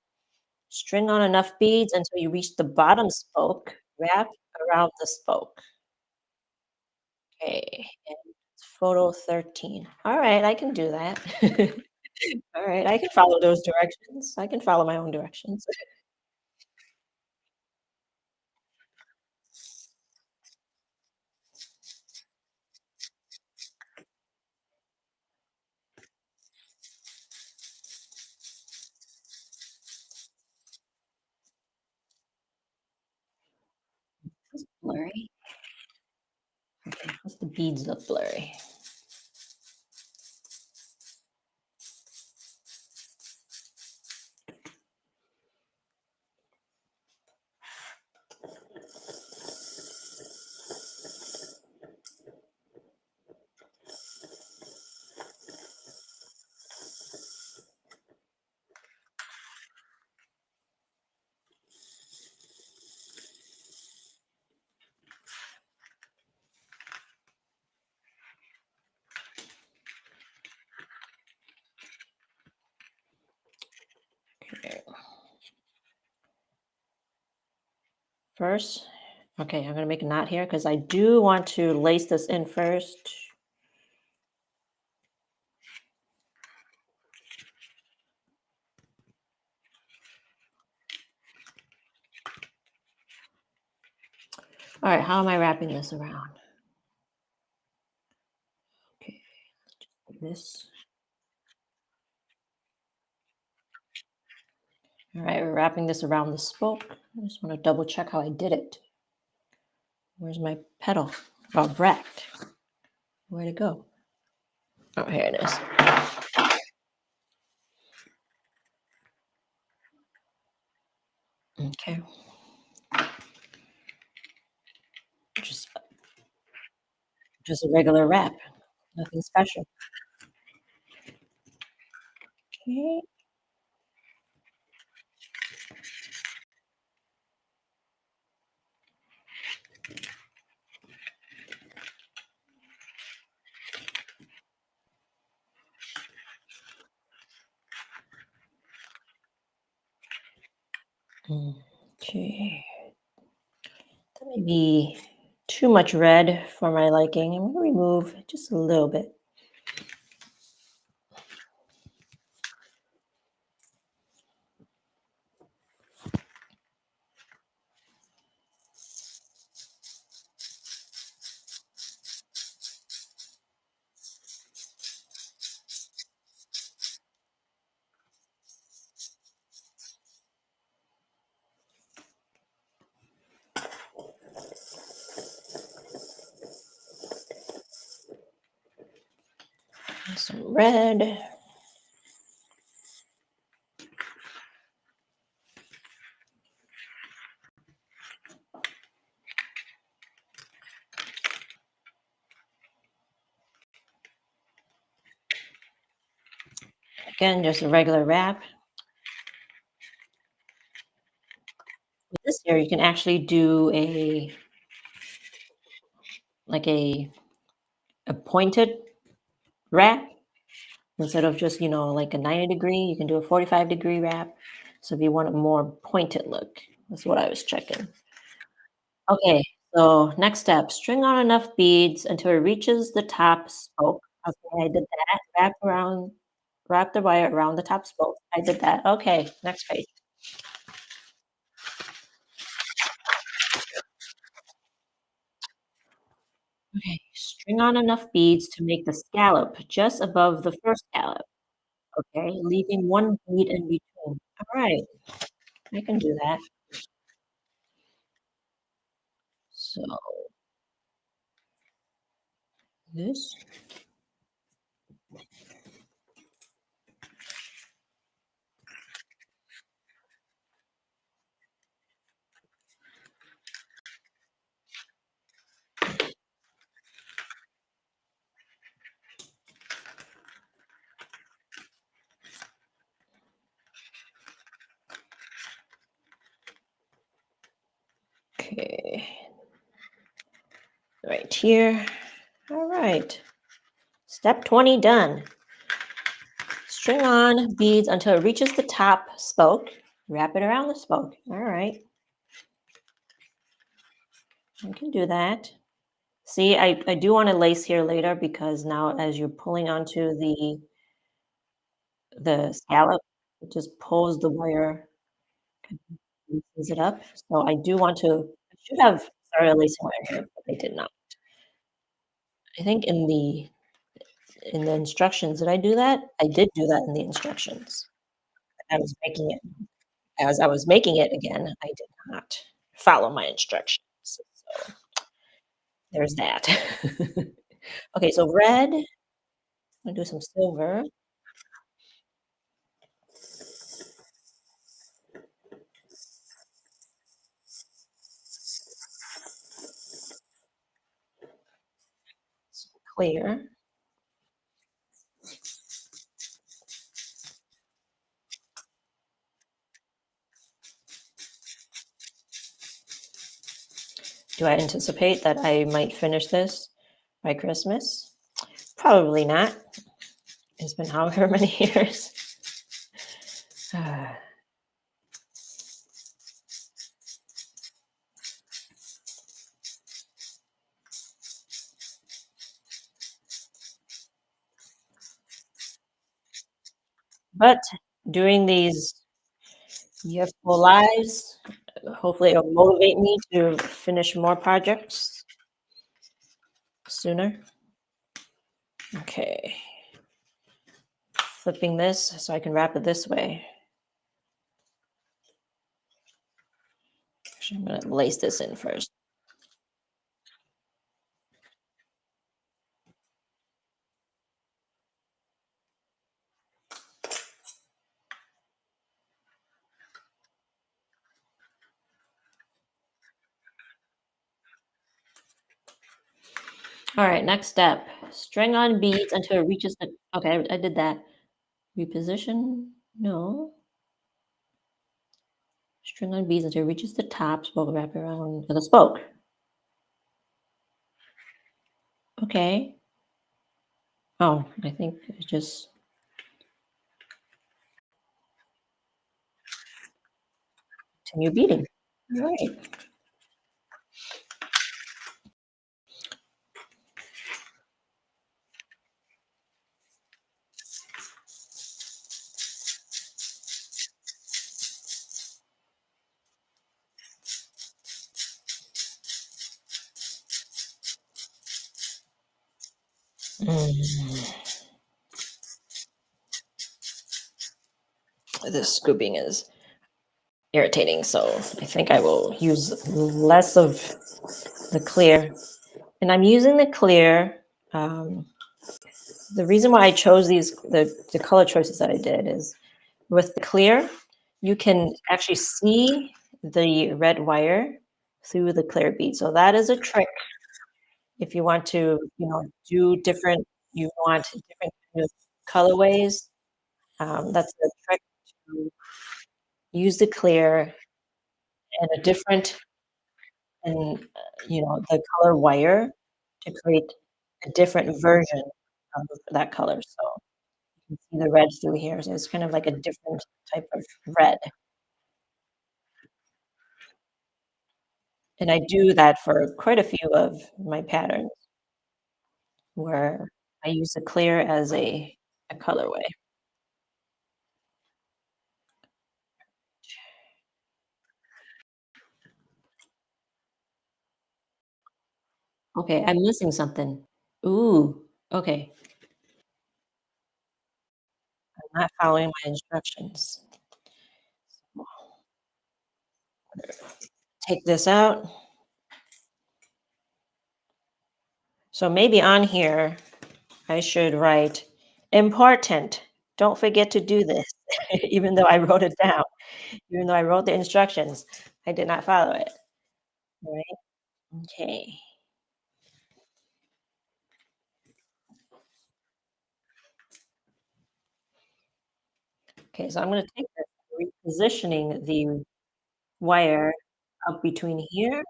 String on enough beads until you reach the bottom spoke. Wrap around the spoke. Okay, and it's photo 13. Alright, I can do that. Alright, I can follow those directions. I can follow my own directions. It's blurry. Okay, plus the beads look blurry. Okay. First, okay, I'm gonna make a knot here because I do want to lace this in first. All right, how am I wrapping this around? Okay, like this. All right, we're wrapping this around the spoke. I just want to double check how I did it. Where's my petal? Oh, wrapped. Where'd it go? Oh, here it is. Okay, just just a regular wrap, nothing special. Okay. Okay. That may be too much red for my liking. I'm gonna remove just a little bit. Some red. Again, just a regular wrap. With this here, you can actually do like a pointed wrap instead of just, like a 90-degree, you can do a 45-degree wrap. So if you want a more pointed look, that's what I was checking. Okay, so next step, string on enough beads until it reaches the top spoke. Okay, I did that. Wrap the wire around the top spoke. I did that. Okay, next page. Okay, string on enough beads to make the scallop just above the first scallop. Okay, leaving one bead in between. All right, I can do that. So this, Okay, right here. All right. Step 20 done. String on beads until it reaches the top spoke. Wrap it around the spoke. All right. You can do that. See, I do want to lace here later because now as you're pulling onto the scallop, it just pulls the wire, loosens it up. So I do want to, I should have started lacing wire here, but I did not. I think in the instructions, did I do that? I did do that in the instructions. I was making it as I was making it again, I did not follow my instructions. So there's that. Okay, so red, I'm gonna do some silver, clear. Do I anticipate that I might finish this by Christmas? Probably not. It's been however many years. Ah, but during these UFO lives, hopefully it'll motivate me to finish more projects sooner. Okay, flipping this so I can wrap it this way. Actually, I'm gonna lace this in first. All right, next step. String on beads until it reaches the, okay, I did that. Reposition, no. String on beads until it reaches the top, spoke wrap around the spoke. Okay. Oh, I think it's just continue beating. All right. Mm, this scooping is irritating, so I think I will use less of the clear. And I'm using the clear. Um, the reason why I chose the color choices that I did is with the clear, you can actually see the red wire through the clear bead. So that is a trick if you want to, do different, you want different kind of colorways. That's a trick to use the clear and a different and the color wire to create a different version of that color. So you can see the red through here. So it's kind of like a different type of red. And I do that for quite a few of my patterns where I use the clear as a colorway. Okay, I'm missing something. Ooh, okay. I'm not following my instructions. Take this out. So maybe on here, I should write important. Don't forget to do this, even though I wrote it down, even though I wrote the instructions, I did not follow it. Right? Okay. Okay, so I'm going to take this, repositioning the wire up between here.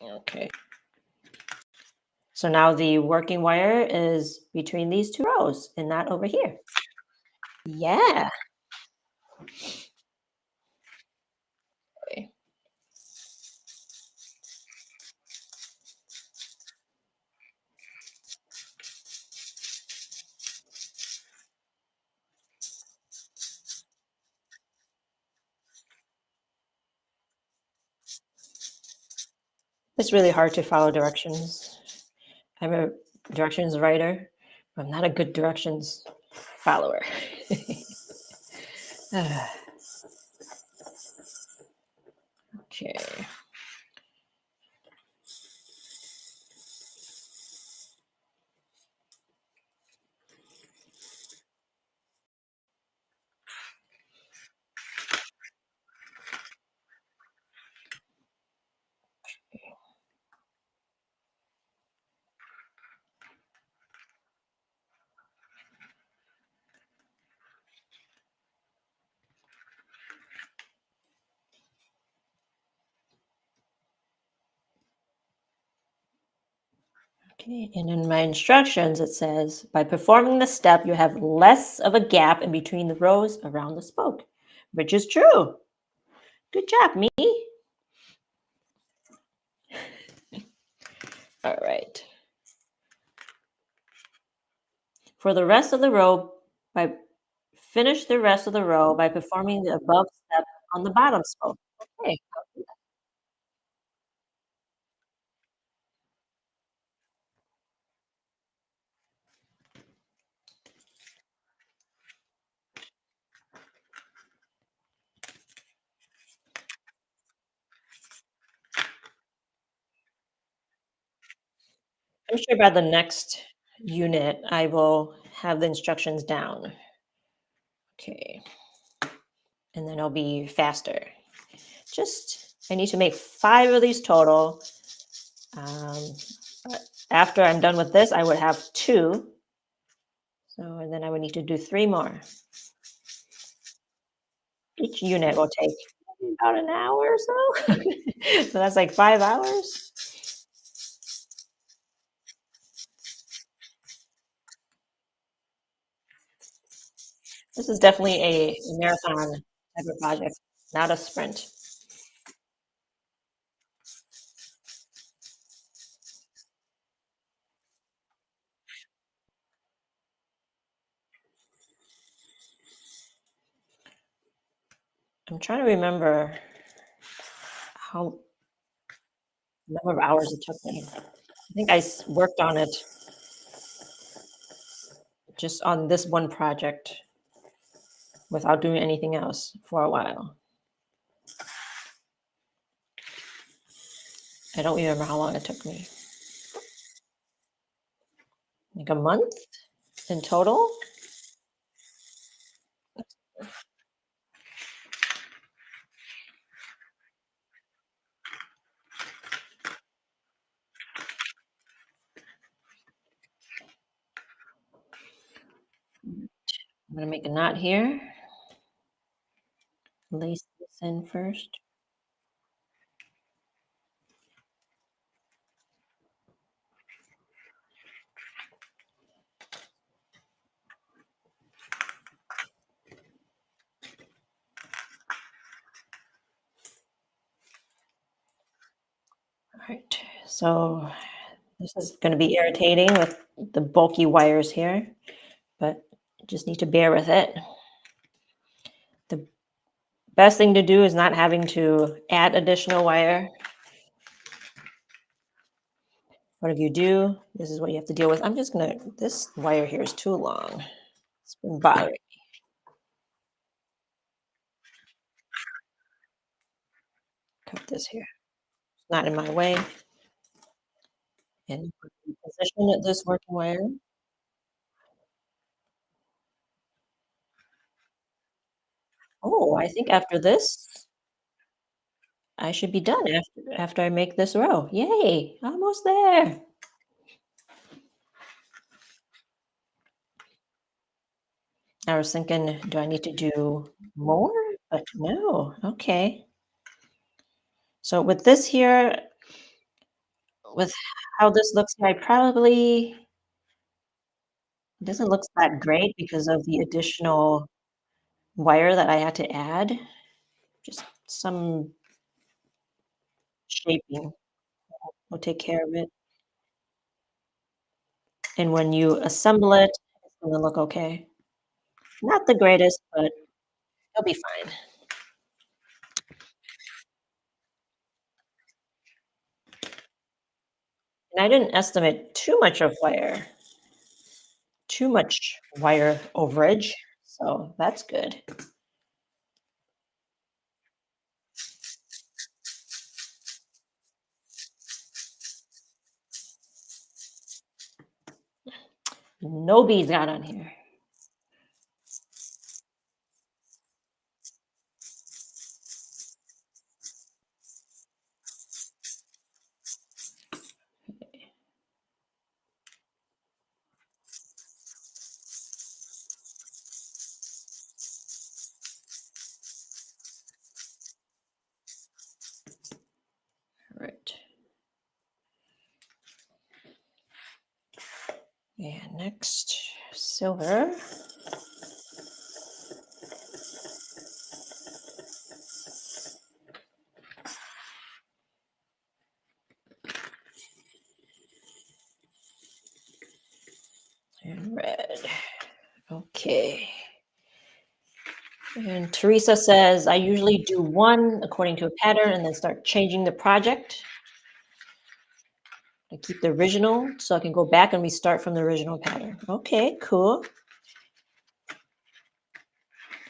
Okay. So now the working wire is between these two rows and not over here. Yeah. Okay. It's really hard to follow directions. I'm a directions writer. I'm not a good directions follower. Ah, okay. Okay. And in my instructions, it says by performing the step, you have less of a gap in between the rows around the spoke, which is true. Good job, me. All right. For the rest of the row, by finish the rest of the row by performing the above step on the bottom spoke. Okay. I'm sure by the next unit, I will have the instructions down. Okay. And then it'll be faster. Just, I need to make 5 of these total. Um, After I'm done with this, I would have 2. So, and then I would need to do 3 more. Each unit will take about an hour or so. So that's like 5 hours. This is definitely a marathon type of project, not a sprint. I'm trying to remember how number of hours it took me. I think worked on it just on this one project without doing anything else for a while. I don't remember how long it took me. Like a month in total? I'm gonna make a knot here. Lace this in first. All right. So this is gonna be irritating with the bulky wires here, but just need to bear with it. The best thing to do is not having to add additional wire. What if you do? This is what you have to deal with. I'm just gonna, this wire here is too long. It's been bothering. Cut this here. It's not in my way. And position it this working wire. Oh, I think after this, I should be done after I make this row. Yay, almost there. I was thinking, do I need to do more? But no. Okay. So with this here, with how this looks, I probably it doesn't look that great because of the additional wire that I had to add. Just some shaping will take care of it. And when you assemble it, it's gonna look okay. Not the greatest, but it'll be fine. And I didn't estimate too much wire overage, so that's good. No beads got on here. All right. And next, silver. And red. Okay. And Teresa says, I usually do one according to a pattern and then start changing the project. I keep the original so I can go back and restart from the original pattern. Okay, cool.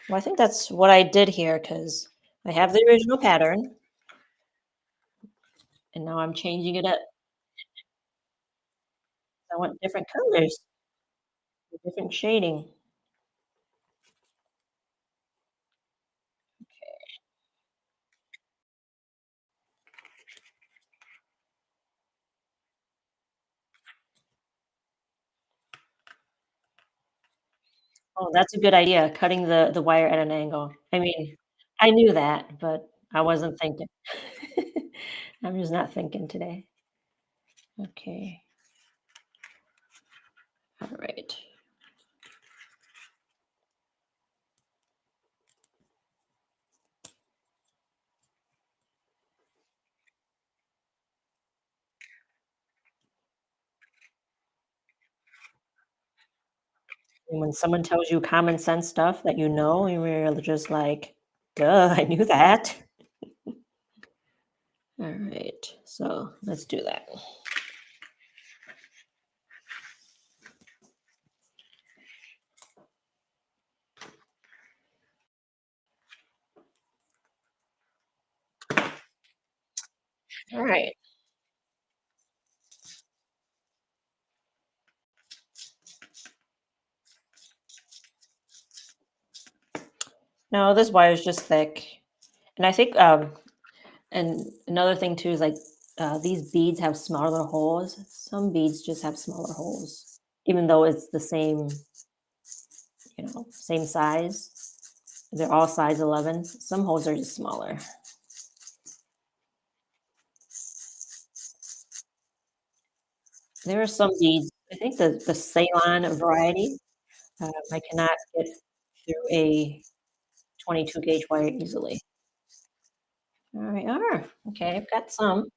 Well, I think that's what I did here because I have the original pattern and now I'm changing it up. I want different colors, different shading. Oh, that's a good idea, cutting the wire at an angle. I mean, I knew that, but I wasn't thinking. I'm just not thinking today. Okay. All right. And when someone tells you common sense stuff that you know, you're just like, duh, I knew that. All right. So let's do that. All right. No, this wire is just thick. And I think and another thing too is like these beads have smaller holes. Some beads just have smaller holes, even though it's the same, same size. They're all size 11. Some holes are just smaller. There are some beads. I think the Ceylon variety. I cannot get through a 22 gauge wire easily. All right. Okay. I've got some.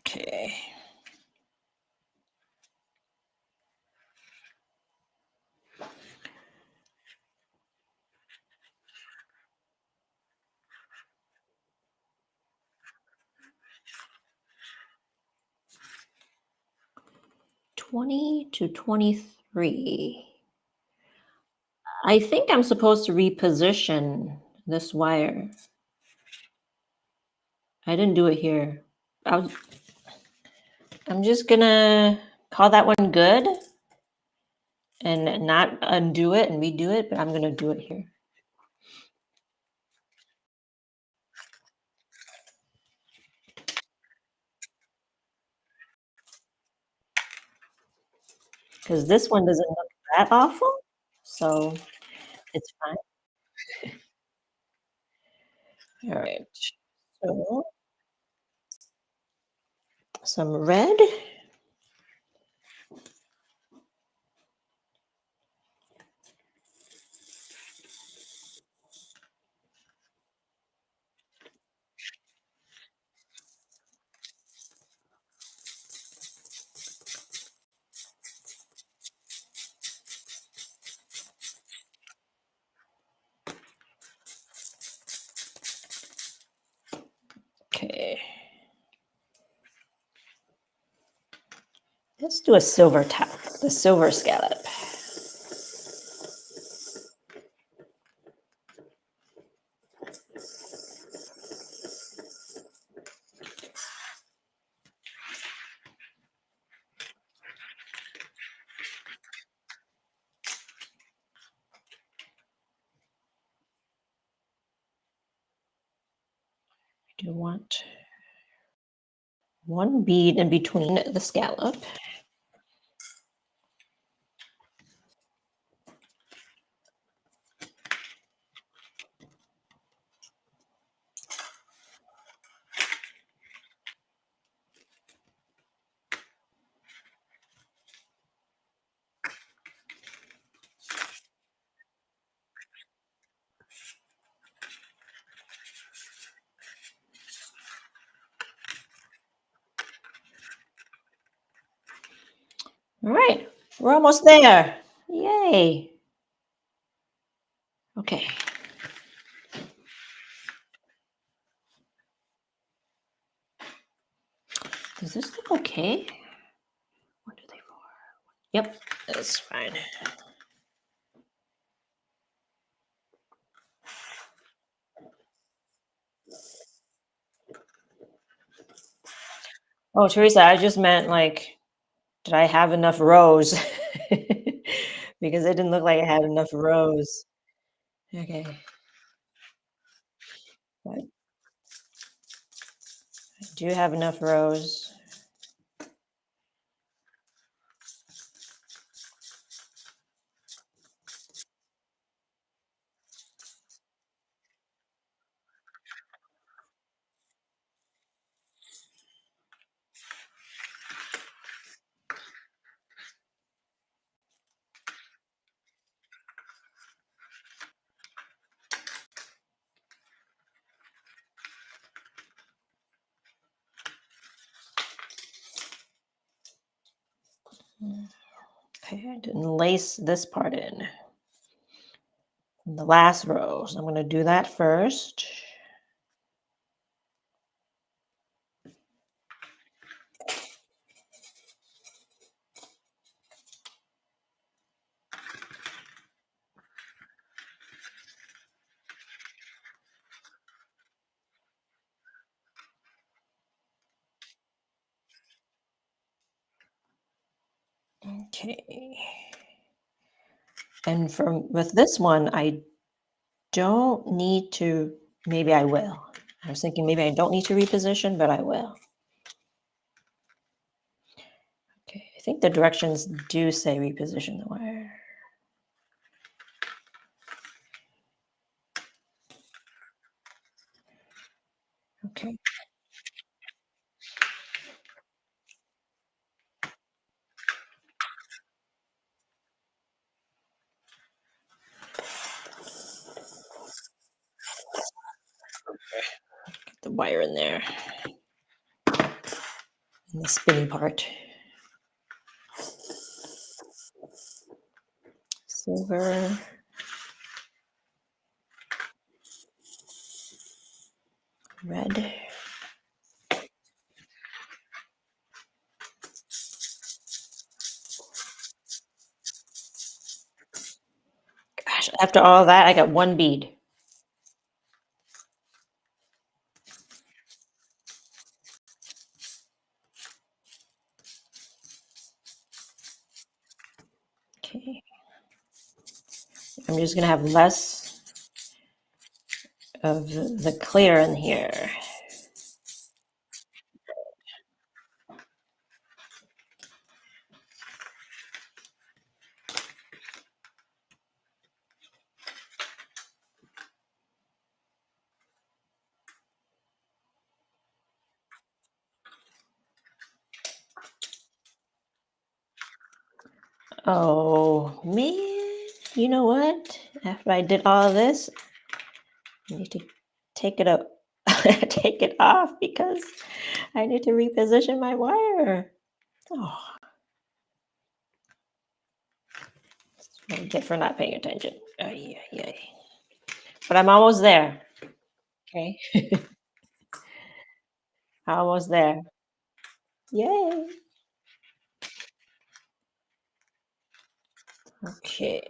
Okay. 20 to 23. I think I'm supposed to reposition this wire. I didn't do it here. I'll, I'm just gonna call that one good and not undo it and redo it, but I'm gonna do it here. Because this one doesn't look that awful, so it's fine. All right. So some red. Okay. Let's do a silver top, the silver scallop. I do want one bead in between the scallop. All right, we're almost there. Yay. Okay. Does this look okay? What are they for? Yep, that's fine. Oh, Teresa, I just meant like, did I have enough rows? Because it didn't look like I had enough rows. Okay, but I do have enough rows. Okay, I didn't lace this part in. The last row. So I'm going to do that first. Okay. And with this one, I don't need to, maybe I will. I was thinking maybe I don't need to reposition, but I will. Okay, I think the directions do say reposition the wire. Okay. Get the wire in there. In the spinny part. Silver. Red. After all that, I got one bead. Okay. I'm just gonna have less of the clear in here. Oh man, you know what? After I did all of this, I need to take it up, take it off because I need to reposition my wire. Oh, that's what I get for not paying attention. Ay, ay, ay. But I'm almost there. Okay, almost there. Yay. Okay,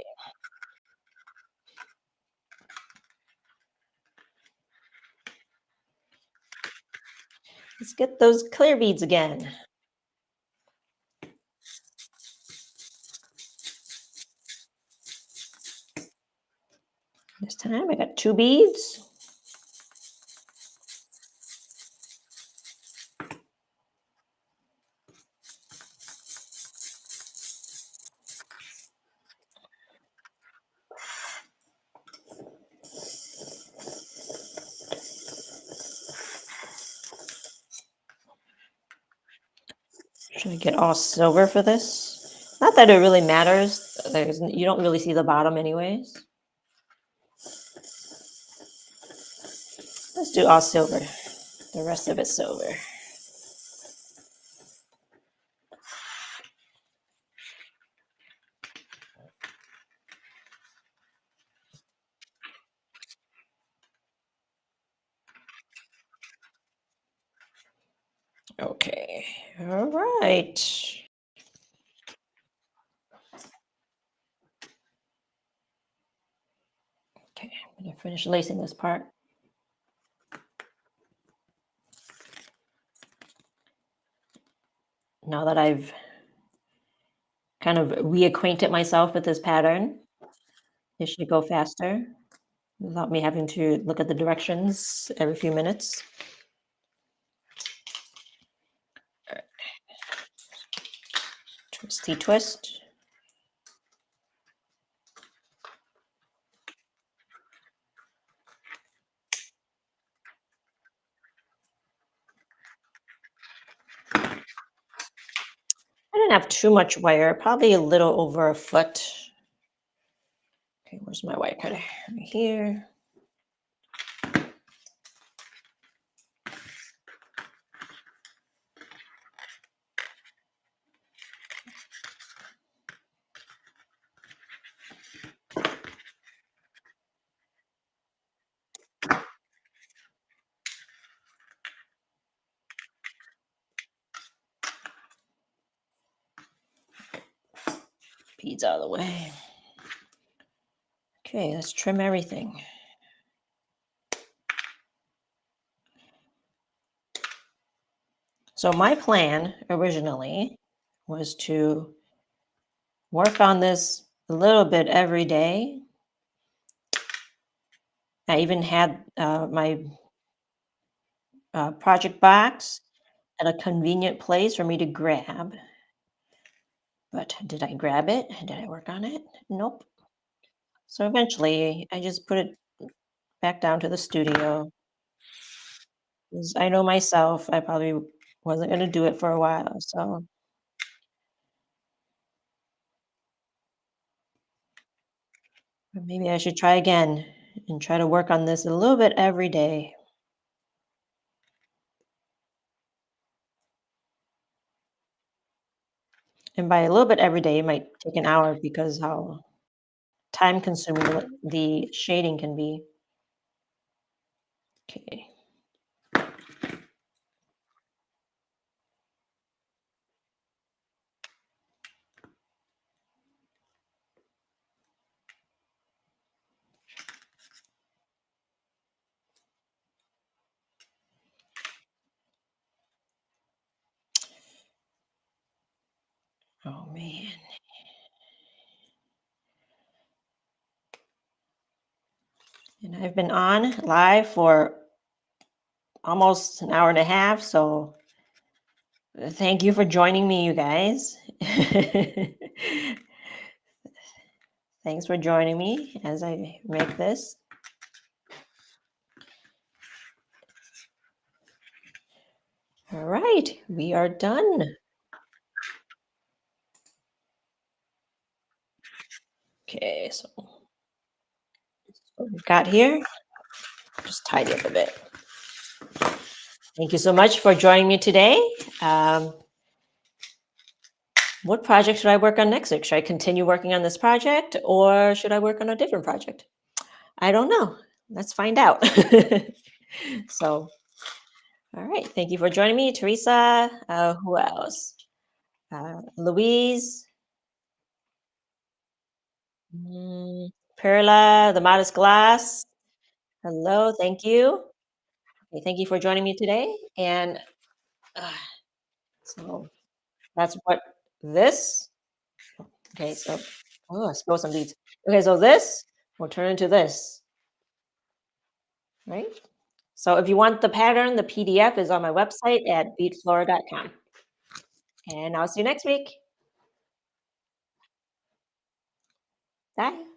let's get those clear beads again. This time I got two beads. Should I get all silver for this? Not that it really matters. You don't really see the bottom anyways. Let's do all silver. The rest of it silver. Okay. All right. Okay, I'm gonna finish lacing this part. Now that I've kind of reacquainted myself with this pattern, it should go faster without me having to look at the directions every few minutes. Twisty twist. I didn't have too much wire, probably a little over a foot. Okay, where's my wire cutter? Right here. Beads out of the way. Okay, let's trim everything. So my plan originally was to work on this a little bit every day. I even had my project box at a convenient place for me to grab. But did I grab it? Did I work on it? Nope. So eventually, I just put it back down to the studio. 'Cause I know myself, I probably wasn't going to do it for a while. So maybe I should try again and try to work on this a little bit every day. And by a little bit every day, it might take an hour because how time consuming the shading can be. Okay. Oh man. And I've been on live for almost an hour and a half. So thank you for joining me, you guys. Thanks for joining me as I make this. All right, we are done. Okay, so what we've got here, just tidy up a bit. Thank you so much for joining me today. Um, what project should I work on next week? Should I continue working on this project or should I work on a different project? I don't know. Let's find out. So, all right. Thank you for joining me, Teresa. Who else? Louise, mm, Perla, the Modest Glass. Hello. Thank you. Okay, thank you for joining me today. And uh, so that's what this. Okay. So, oh, I spilled some beads. Okay. So this will turn into this, right? So if you want the pattern, the PDF is on my website at beatflora.com. And I'll see you next week. Bye.